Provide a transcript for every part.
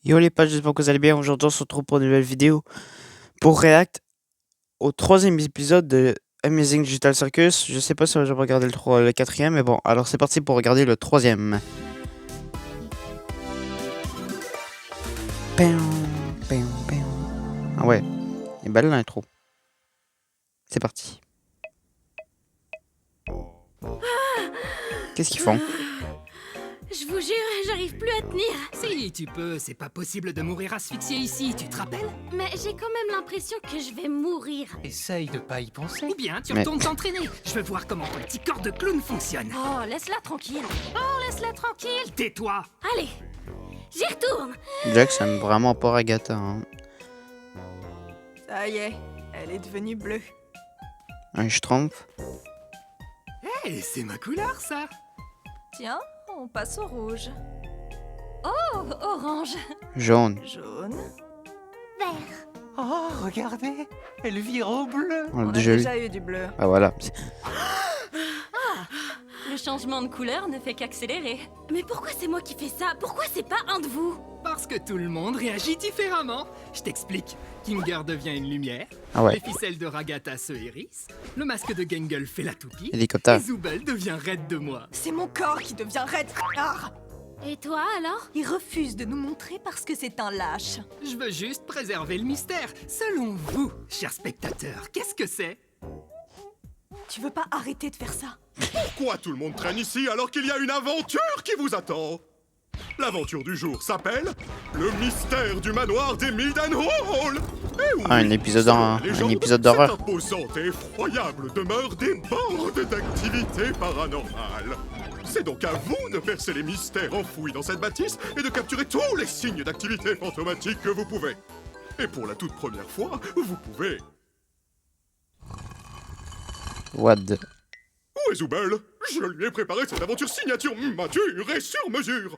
Yo les potes, j'espère que vous allez bien. Aujourd'hui, on se retrouve pour une nouvelle vidéo pour React au troisième épisode de Amazing Digital Circus. Je sais pas si je vais regarder le quatrième, mais bon, alors c'est parti pour regarder le troisième. Ah ouais, il est belle l'intro. C'est parti. Qu'est-ce qu'ils font? Je vous jure, j'arrive plus à tenir. Si, tu peux, c'est pas possible de mourir asphyxié ici, tu te rappelles? Mais j'ai quand même l'impression que je vais mourir. Essaye de pas y penser. Ou bien tu Mais- retournes t'entraîner. Je veux voir comment ton petit corps de clown fonctionne. Oh, laisse-la tranquille. Oh, laisse-la tranquille. Tais-toi! Allez, j'y retourne. Jack, ça aime vraiment pas Agatha. Hein. Ça y est, elle est devenue bleue. Un schtroumpf. Hé, c'est ma couleur ça! Tiens, on passe au rouge. Oh, orange. Jaune. Jaune. Oh, regardez, elle vire au bleu. On On l'a a déjà eu. déjà eu du bleu. Ah voilà. Le changement de couleur ne fait qu'accélérer. Mais pourquoi c'est moi qui fais ça? Pourquoi c'est pas un de vous? Parce que tout le monde réagit différemment. Je t'explique. Kinger devient une lumière. Ah ouais. Les ficelles de Ragata se hérissent. Le masque de Gangle fait la toupie. Hélicoptère. Et Zoubel devient raide de moi. C'est mon corps qui devient raide. Et toi alors? Il refuse de nous montrer parce que c'est un lâche. Je veux juste préserver le mystère. Selon vous, chers spectateurs, qu'est-ce que c'est? Tu veux pas arrêter de faire ça? Pourquoi tout le monde traîne ici alors qu'il y a une aventure qui vous attend? L'aventure du jour s'appelle Le mystère du manoir des Midden Hall. Eh oui, Ah, un épisode selon la légende, d'horreur. Cette imposante et effroyable demeure déborde d'activités paranormales. C'est donc à vous de percer les mystères enfouis dans cette bâtisse et de capturer tous les signes d'activité fantomatique que vous pouvez. Et pour la toute première fois, vous pouvez... What the... Où est Zoubel? Je lui ai préparé cette aventure signature mature et sur mesure.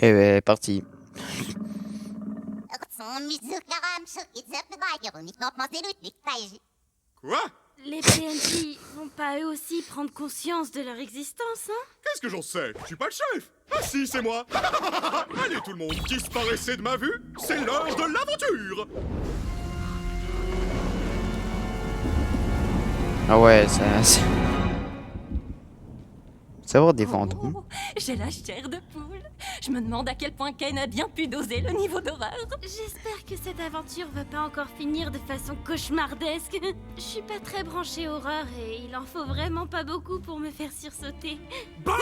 Eh ben, parti. Quoi? Les PNJ vont pas eux aussi prendre conscience de leur existence, hein? Qu'est-ce que j'en sais? Je suis pas le chef. Ah si, c'est moi. Allez tout le monde, disparaissez de ma vue. C'est l'heure de l'aventure. Ah ouais, ça va avoir des fantômes. Oh, j'ai la chair de poule. Je me demande à quel point Ken a bien pu doser le niveau d'horreur. J'espère que cette aventure va pas encore finir de façon cauchemardesque. Je suis pas très branchée horreur et il en faut vraiment pas beaucoup pour me faire sursauter. Bon!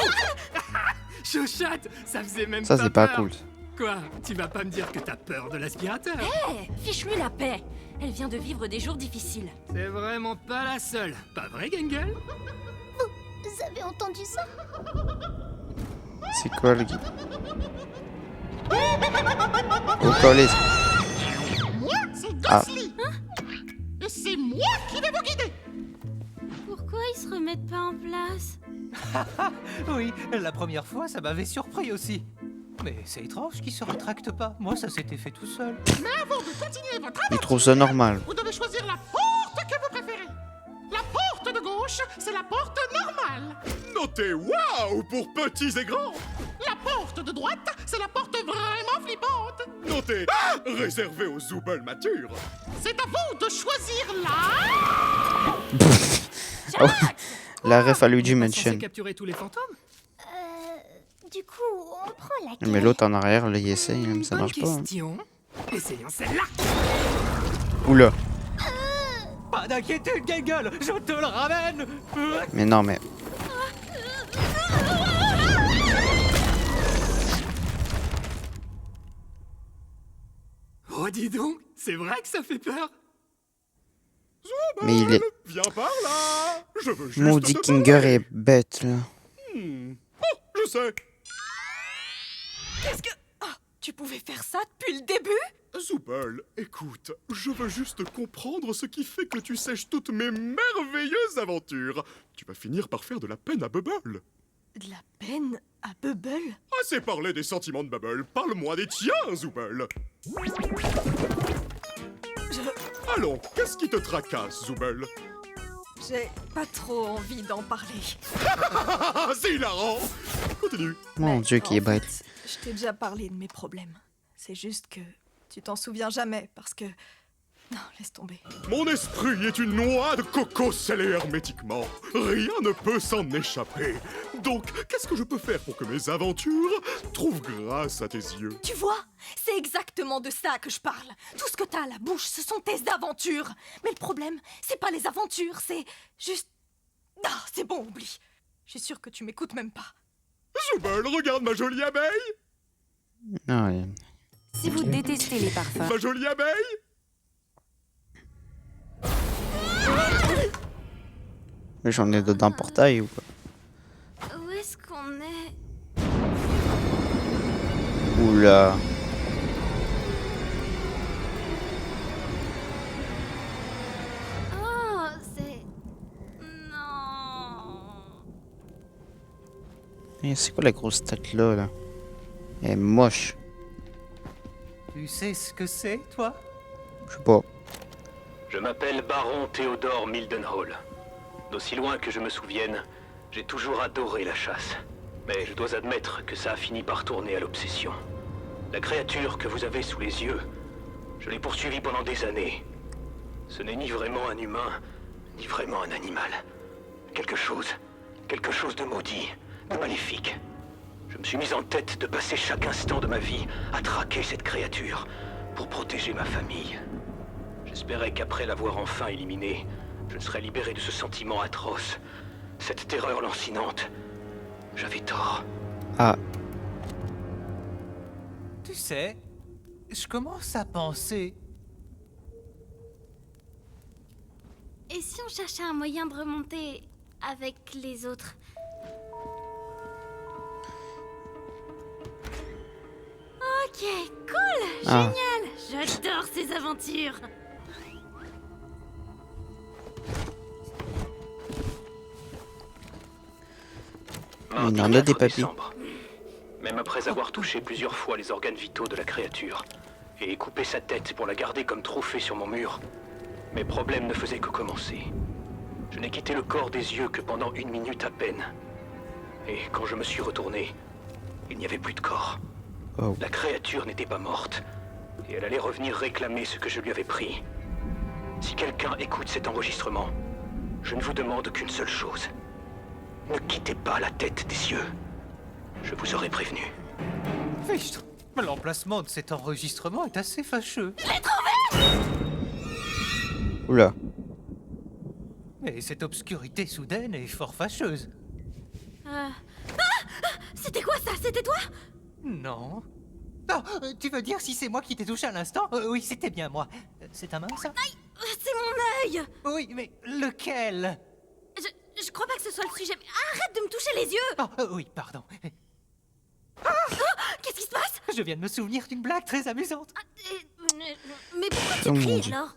Chochotte, ça faisait même Ça, pas c'est pas peur. cool. Quoi? Tu vas pas me dire que t'as peur de l'aspirateur? Eh, fiche-lui la paix. Elle vient de vivre des jours difficiles. C'est vraiment pas la seule. Pas vrai, Gangle? Vous avez entendu ça? C'est quoi le guide? Oh, collé. Ah, Et c'est moi qui vais vous guider. Pourquoi ils se remettent pas en place? Oui, la première fois, ça m'avait surpris aussi. Mais c'est étrange qu'il se rétracte pas. Moi, ça s'était fait tout seul. Mais avant de continuer votre il trouve ça normal. vous devez choisir la porte que vous préférez. La porte de gauche, c'est la porte normale. Notez waouh pour petits et grands. La porte de droite, c'est la porte vraiment flippante. Notez réservé aux Zoubel matures. C'est à vous de choisir la... La ref à Luigi On est pas censé Mansion. capturer tous les fantômes? Du coup, on prend la Mais l'autre en arrière, là, il essaye, mais ça Bonne marche pas. Hein. question. Essayons celle-là. Oula. Pas d'inquiétude, Gangle, je te le ramène. Mais non, mais... Oh, dis donc, c'est vrai que ça fait peur. Mais il est... Viens par là. Je veux juste Maudit te Kinger parler. est bête, là. Oh, je sais. Qu'est-ce que... Ah, tu pouvais faire ça depuis le début? Zoubel, écoute, je veux juste comprendre ce qui fait que tu sèches toutes mes merveilleuses aventures. Tu vas finir par faire de la peine à Bubble. De la peine à Bubble? Assez parlé des sentiments de Bubble, parle-moi des tiens, Zoubel. Allons, qu'est-ce qui te tracasse, Zoubel? J'ai pas trop envie d'en parler. Ah, c'est hilarant. Continue. Mon Mais Dieu, qui est en bête. fait, Je t'ai déjà parlé de mes problèmes. C'est juste que tu t'en souviens jamais parce que... Non, laisse tomber. Mon esprit est une noix de coco scellée hermétiquement. Rien ne peut s'en échapper. Donc, qu'est-ce que je peux faire pour que mes aventures trouvent grâce à tes yeux? Tu vois, c'est exactement de ça que je parle. Tout ce que t'as à la bouche, ce sont tes aventures. Mais le problème, c'est pas les aventures, c'est juste... Ah, c'est bon, oublie. Je suis sûre que tu m'écoutes même pas. Jubel, regarde ma jolie abeille! Ah, ouais. Si vous détestez les parfums, Ma jolie abeille! Mais j'en ai dedans portail ou quoi? Où est-ce qu'on est? Oula. Oh, c'est... Non. Eh, c'est quoi la grosse tête là? Elle est moche. Tu sais ce que c'est, toi? Je sais pas. Je m'appelle Baron Théodore Mildenhall. D'aussi loin que je me souvienne, j'ai toujours adoré la chasse. Mais je dois admettre que ça a fini par tourner à l'obsession. La créature que vous avez sous les yeux, je l'ai poursuivie pendant des années. Ce n'est ni vraiment un humain, ni vraiment un animal. Quelque chose de maudit, de maléfique. Je me suis mis en tête de passer chaque instant de ma vie à traquer cette créature pour protéger ma famille. J'espérais qu'après l'avoir enfin éliminée, je serais libéré de ce sentiment atroce, cette terreur lancinante. J'avais tort. Ah, Tu sais, je commence à penser... Et si on cherchait un moyen de remonter avec les autres? Ok, cool, Ah. génial. J'adore ces aventures. Il en a des papiers. Décembre. Même après avoir touché plusieurs fois les organes vitaux de la créature et coupé sa tête pour la garder comme trophée sur mon mur, mes problèmes ne faisaient que commencer. Je n'ai quitté le corps des yeux que pendant 1 minute à peine. Et quand je me suis retourné, il n'y avait plus de corps. Oh. La créature n'était pas morte, et elle allait revenir réclamer ce que je lui avais pris. Si quelqu'un écoute cet enregistrement, je ne vous demande qu'une seule chose. Ne quittez pas la tête des cieux. Je vous aurais prévenu. Fichtre, l'emplacement de cet enregistrement est assez fâcheux. Oula. Et cette obscurité soudaine est fort fâcheuse. C'était quoi ça? C'était toi? Non. Non, tu veux dire si c'est moi qui t'ai touché à l'instant? Oui, c'était bien moi. C'est ta main, ça? C'est mon œil. Oui, mais lequel? Je crois pas que ce soit le sujet. Mais arrête de me toucher les yeux. Oh, oui, pardon. Qu'est-ce qui se passe? Je viens de me souvenir d'une blague très amusante. Mais pourquoi tu Oh mon cries Dieu. alors?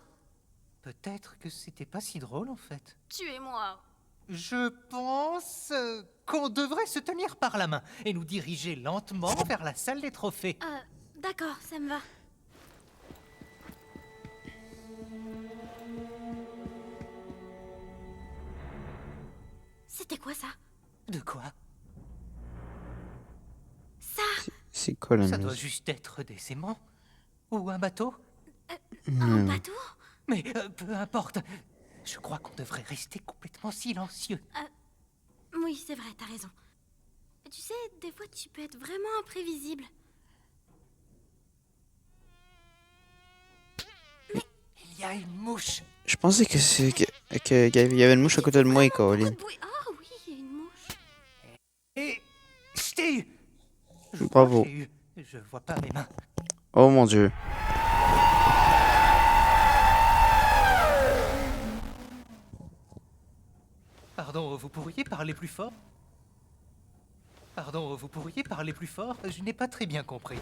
Peut-être que c'était pas si drôle, en fait. Tuez-moi. Je pense qu'on devrait se tenir par la main et nous diriger lentement vers la salle des trophées. D'accord, ça me va. C'était quoi ça? De quoi? Ça? C'est quoi la Ça doit musique? juste être des aimants. Ou un bateau. Un bateau? Mais peu importe. Je crois qu'on devrait rester complètement silencieux. Oui, c'est vrai, t'as raison. Tu sais, des fois tu peux être vraiment imprévisible. Il y a une mouche. Je pensais que c'est qu'il y avait une mouche à côté de moi, Caroline. Beaucoup de bruit. Ah oui, il y a une mouche. Et je t'ai eu. Je Bravo. crois que je t'ai eu. Je vois pas mes mains. Oh mon dieu. Pardon, vous pourriez parler plus fort? Pardon, vous pourriez parler plus fort? Je n'ai pas très bien compris.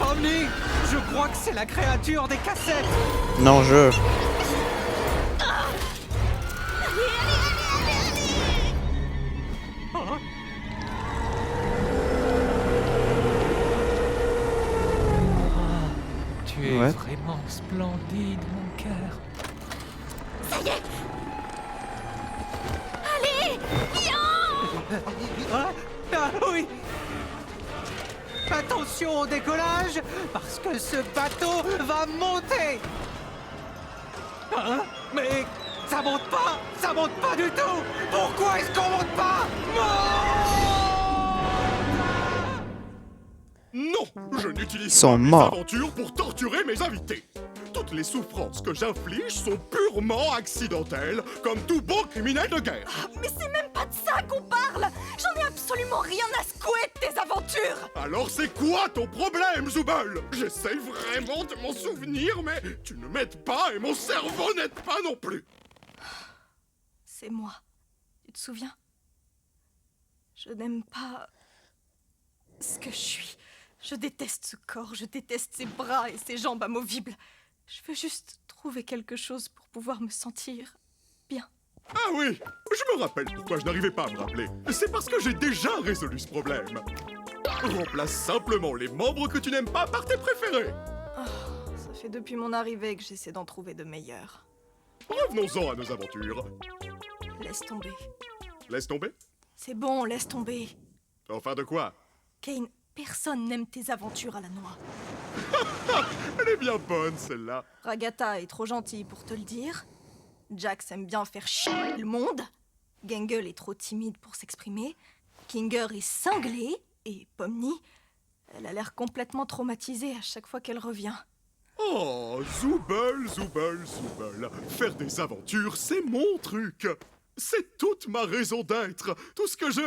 Omni! Je crois que c'est la créature des cassettes! Non, je. Oh. Tu es Ouais. vraiment splendide, mon cœur. Ça y est. Attention au décollage, parce que ce bateau va monter. Hein? Mais ça monte pas du tout. Pourquoi est-ce qu'on monte pas? Non, je n'utilise Sont pas mes morts. aventures pour torturer mes invités. Toutes les souffrances que j'inflige sont purement accidentelles, comme tout bon criminel de guerre. Mais c'est même pas de ça qu'on parle. J'en ai absolument rien à secouer de tes aventures. Alors c'est quoi ton problème, Zubel? J'essaye vraiment de m'en souvenir, mais tu ne m'aides pas et mon cerveau n'aide pas non plus. C'est moi. Tu te souviens? Je n'aime pas ce que je suis. Je déteste ce corps, je déteste ses bras et ses jambes amovibles. Je veux juste trouver quelque chose pour pouvoir me sentir bien. Ah oui, je me rappelle pourquoi je n'arrivais pas à me rappeler. C'est parce que j'ai déjà résolu ce problème. Remplace simplement les membres que tu n'aimes pas par tes préférés. Oh, ça fait depuis mon arrivée que j'essaie d'en trouver de meilleurs. Revenons-en à nos aventures. Laisse tomber. Laisse tomber? C'est bon, laisse tomber. Enfin de quoi? Kane, personne n'aime tes aventures à la noix. Elle est bien bonne, celle-là. Ragata est trop gentille pour te le dire. Jax aime bien faire chier le monde. Gangle est trop timide pour s'exprimer. Kinger est cinglé. Et Pomni, elle a l'air complètement traumatisée à chaque fois qu'elle revient. Oh, Zubel. Faire des aventures, c'est mon truc. C'est toute ma raison d'être. Tout ce que je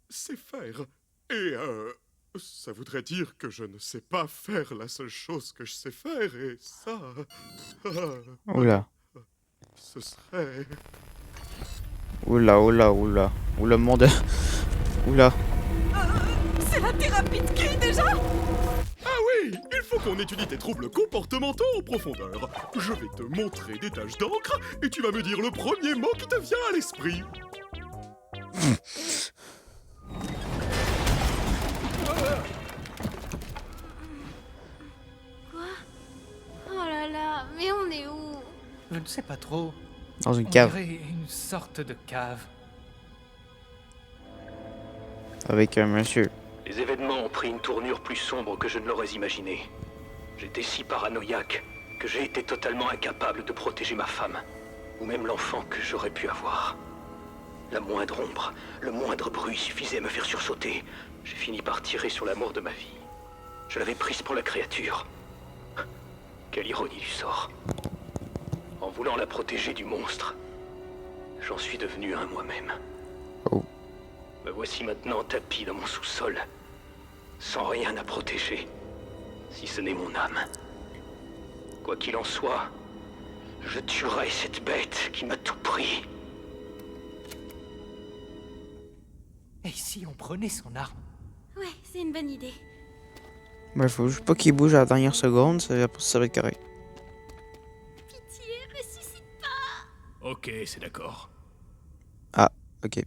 sais faire. Et ça voudrait dire que je ne sais pas faire la seule chose que je sais faire, et ça... Oula. Ce serait... Oula, monde. Oula. C'est la thérapie de qui déjà? Ah oui, il faut qu'on étudie tes troubles comportementaux en profondeur. Je vais te montrer des taches d'encre, et tu vas me dire le premier mot qui te vient à l'esprit. Oh là là, mais on est où? Je ne sais pas trop. Dans une On cave. dirait une sorte de cave. Avec un monsieur. Les événements ont pris une tournure plus sombre que je ne l'aurais imaginé. J'étais si paranoïaque que j'ai été totalement incapable de protéger ma femme, ou même l'enfant que j'aurais pu avoir. La moindre ombre, le moindre bruit suffisait à me faire sursauter. J'ai fini par tirer sur l'amour de ma vie. Je l'avais prise pour la créature. Quelle ironie du sort. En voulant la protéger du monstre, j'en suis devenu un moi-même. Oh. Me voici maintenant tapi dans mon sous-sol, sans rien à protéger, si ce n'est mon âme. Quoi qu'il en soit, je tuerai cette bête qui m'a tout pris. Et si on prenait son arme? Ouais, c'est une bonne idée. Ouais, faut juste pas qu'il bouge à la dernière seconde, ça va être correct. Pitié, ressuscite pas. Ok, c'est d'accord. Ah, ok.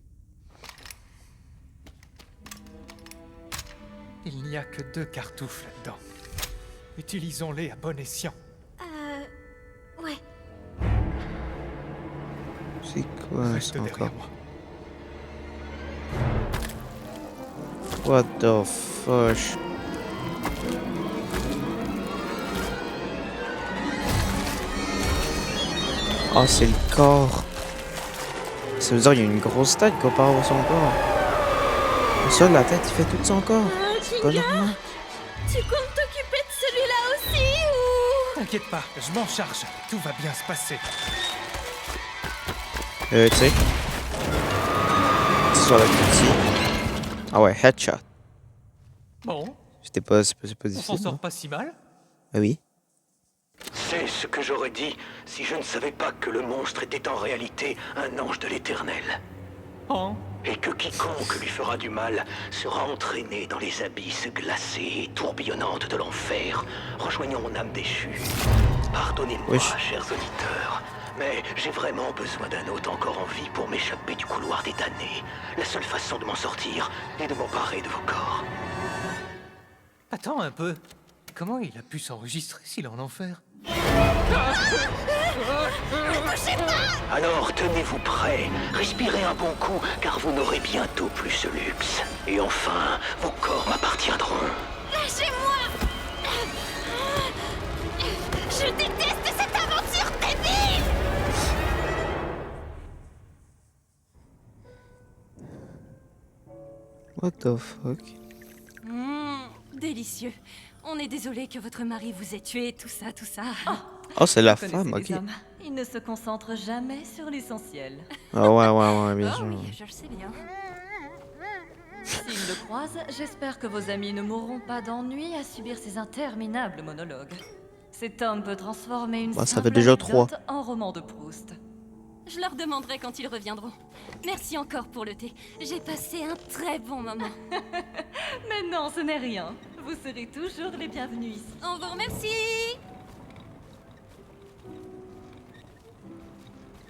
Il n'y a que 2 cartouches là-dedans. Utilisons-les à bon escient. Ouais. C'est quoi Reste ça derrière encore? moi. What the fuck? Oh, c'est le corps. Ça veut dire qu'il y a une grosse tête comparé à son corps. Ça, la tête, il fait tout son corps. C'est pas Kinger, normal. tu comptes t'occuper de celui-là aussi ou... T'inquiète pas, je m'en charge. Tout va bien se passer. Tu sais. Sur le petit. Ah ouais, headshot. Bon, C'est pas on s'en difficile. sort Non? pas si mal. Ah oui. C'est ce que j'aurais dit si je ne savais pas que le monstre était en réalité un ange de l'Éternel. Oh, Et que quiconque lui fera du mal sera entraîné dans les abysses glacées et tourbillonnantes de l'enfer, rejoignant mon âme déchue. Pardonnez-moi, Oui. chers auditeurs, mais j'ai vraiment besoin d'un hôte encore en vie pour m'échapper du couloir des damnés. La seule façon de m'en sortir est de m'emparer de vos corps. attends un peu. Comment il a pu s'enregistrer s'il est en enfer? Alors tenez-vous prêts, respirez un bon coup, car vous n'aurez bientôt plus ce luxe. Et enfin, vos corps m'appartiendront. Lâchez-moi! Je déteste cette aventure débile! What the fuck? Délicieux. On est désolé que votre mari vous ait tué, tout ça, tout ça. Oh, c'est la Vous connaissez femme, les ok. hommes. Ils ne se concentrent jamais sur l'essentiel. Ah ouais, bien Oh sûr. oui, je le sais bien. S'ils me croisent, j'espère que vos amis ne mourront pas d'ennui à subir ces interminables monologues. Cet homme peut transformer une Bah, ça simple fait déjà anecdote 3. en roman de Proust. Je leur demanderai quand ils reviendront. Merci encore pour le thé. J'ai passé un très bon moment. Mais non, ce n'est rien. Vous serez toujours les bienvenus ici. On vous remercie!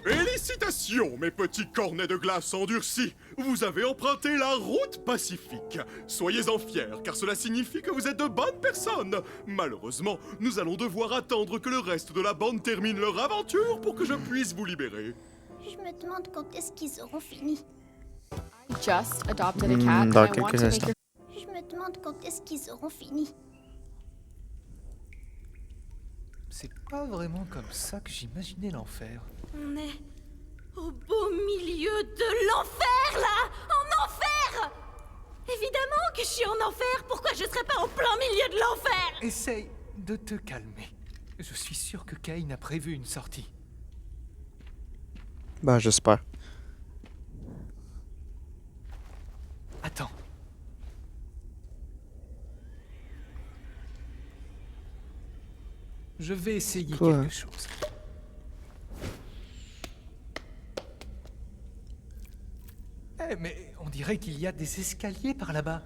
Félicitations, mes petits cornets de glace endurcis. Vous avez emprunté la route pacifique. Soyez-en fiers, car cela signifie que vous êtes de bonnes personnes. Malheureusement, nous allons devoir attendre que le reste de la bande termine leur aventure pour que je puisse vous libérer. Je me demande quand est-ce qu'ils auront fini. Just adopted a cat and Dans I want quelques to make instants. Je me demande quand est-ce qu'ils auront fini. C'est pas vraiment comme ça que j'imaginais l'enfer. On est au beau milieu de l'enfer, là! En enfer! Évidemment que je suis en enfer! Pourquoi je serais pas en plein milieu de l'enfer? Essaye de te calmer. Je suis sûr que Cain a prévu une sortie. Bah, j'espère. Attends. Je vais essayer Quoi? quelque chose. Eh, mais on dirait qu'il y a des escaliers par là-bas.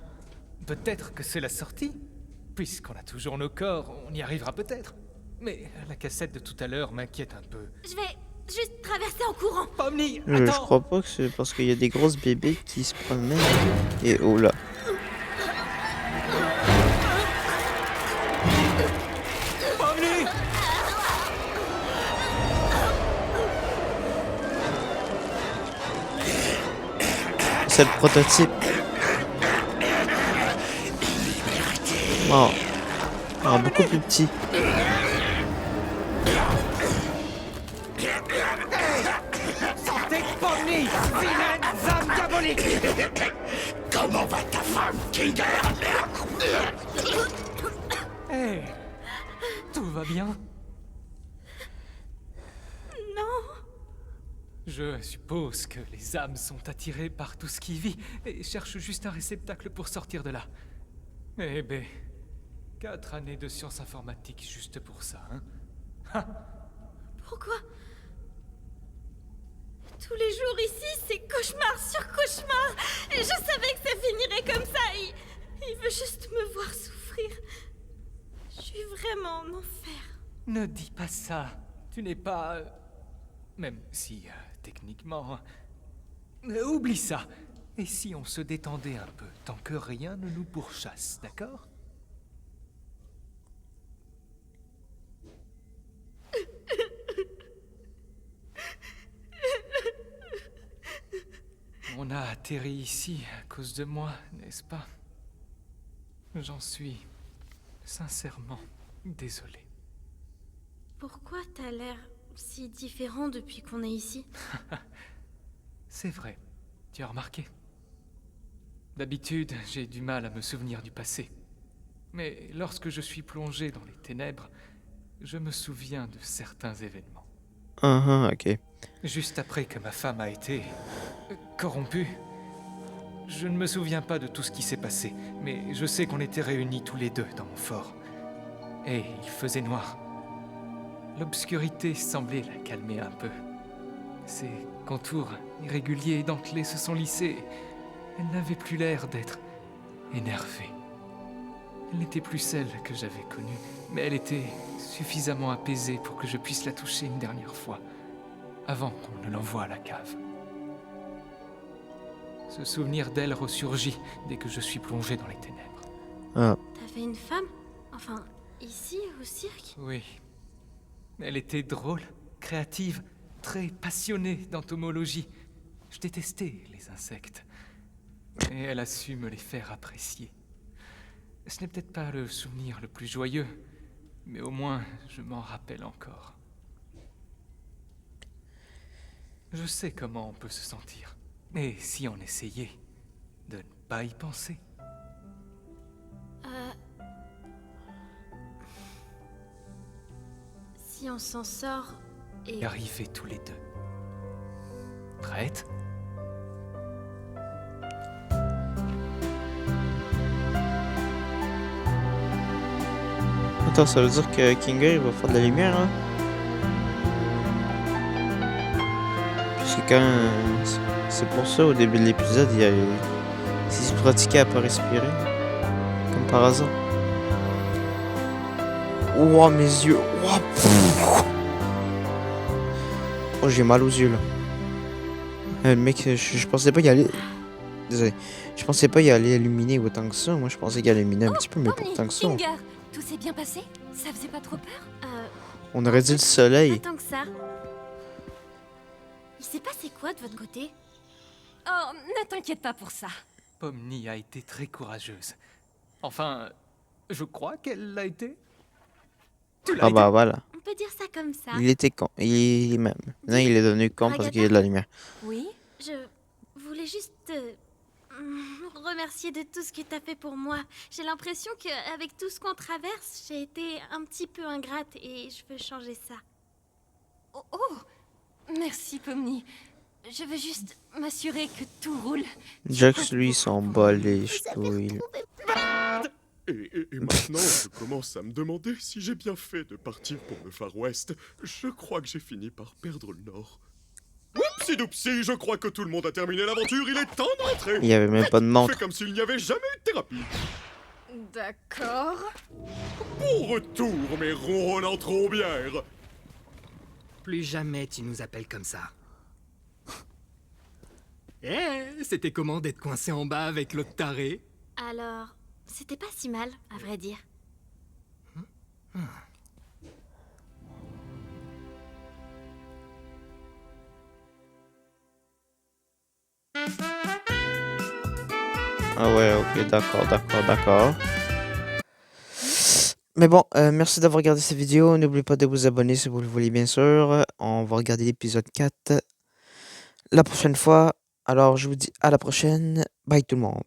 Peut-être que c'est la sortie. Puisqu'on a toujours nos corps, on y arrivera peut-être. Mais la cassette de tout à l'heure m'inquiète un peu. Je vais juste traverser en courant. Pomni, Je attends! crois pas que c'est parce qu'il y a des grosses bébés qui se promènent. Et oh là. Pomni! C'est le prototype. Oh. Oh, beaucoup plus petit. Sortez Pomni! Vilaine âme diabolique! Comment va ta femme, Kinder? Eh, tout va bien? Non. Je suppose que les âmes sont attirées par tout ce qui vit et cherchent juste un réceptacle pour sortir de là. Eh ben, 4 années de sciences informatiques juste pour ça, hein? Pourquoi? Tous les jours ici, c'est cauchemar sur cauchemar. Et je savais que ça finirait comme ça. Il veut juste me voir souffrir. Je suis vraiment en enfer. Ne dis pas ça. Tu n'es pas... Même si, techniquement... Oublie ça. Et si on se détendait un peu, tant que rien ne nous pourchasse, d'accord? On a atterri ici à cause de moi, n'est-ce pas? J'en suis sincèrement désolé. Pourquoi t'as l'air si différent depuis qu'on est ici? C'est vrai, tu as remarqué? D'habitude, j'ai du mal à me souvenir du passé. Mais lorsque je suis plongé dans les ténèbres, je me souviens de certains événements. Ok. Juste après que ma femme a été... corrompue. Je ne me souviens pas de tout ce qui s'est passé, mais je sais qu'on était réunis tous les deux dans mon fort. Et il faisait noir. L'obscurité semblait la calmer un peu. Ses contours irréguliers et dentelés se sont lissés. Elle n'avait plus l'air d'être énervée. Elle n'était plus celle que j'avais connue, mais elle était suffisamment apaisée pour que je puisse la toucher une dernière fois, avant qu'on ne l'envoie à la cave. Ce souvenir d'elle ressurgit dès que je suis plongé dans les ténèbres. Ah. T'avais une femme? Enfin, ici, au cirque? Oui, Elle était drôle, créative, très passionnée d'entomologie. Je détestais les insectes. Et elle a su me les faire apprécier. Ce n'est peut-être pas le souvenir le plus joyeux, mais au moins je m'en rappelle encore. Je sais comment on peut se sentir. Et si on essayait de ne pas y penser? Si on s'en sort et... Y arriver tous les deux. Prête? Attends, ça veut dire que Kinga il va faire de la lumière, hein? Puisque quand... c'est pour ça, au début de l'épisode, il se pratiquait à pas respirer. Comme par hasard. Ouah, mes yeux. Ouah, oh, j'ai mal aux yeux, là. Le mec, je pensais pas y aller... Désolé. Je pensais pas y aller illuminer autant que ça. Moi, je pensais qu'il allait illuminer un petit peu, mais pas autant que ça. Kinga, tout s'est bien passé? Ça faisait pas trop peur? On aurait dit le soleil. Pas tant que ça. Il s'est passé quoi de votre côté? Oh, ne t'inquiète pas pour ça. Pomni a été très courageuse. Enfin, je crois qu'elle l'a été. Ah bah voilà. On peut dire ça comme ça. Il était con. Il même. Maintenant, il est devenu con parce qu'il y a de la lumière. Oui, je voulais juste te remercier de tout ce que t'as fait pour moi. J'ai l'impression qu'avec tout ce qu'on traverse, j'ai été un petit peu ingrate et je veux changer ça. Oh, merci Pomni. Je veux juste m'assurer que tout roule. Jax, lui, s'en bat les ch'touilles. Et maintenant, je commence à me demander si j'ai bien fait de partir pour le Far West. Je crois que j'ai fini par perdre le Nord. Oupsi-doupsi, je crois que tout le monde a terminé l'aventure, il est temps d'entrer. Il y avait même pas de montre. Fais comme s'il n'y avait jamais eu de thérapie. D'accord. Bon retour, mes ronronnants trombières. Plus jamais tu nous appelles comme ça. C'était comment d'être coincé en bas avec l'autre taré? Alors, c'était pas si mal, à vrai dire. Ah ouais, ok, d'accord. Mais bon, merci d'avoir regardé cette vidéo. N'oubliez pas de vous abonner si vous le voulez, bien sûr. On va regarder l'épisode 4 la prochaine fois. Alors, je vous dis à la prochaine. Bye tout le monde.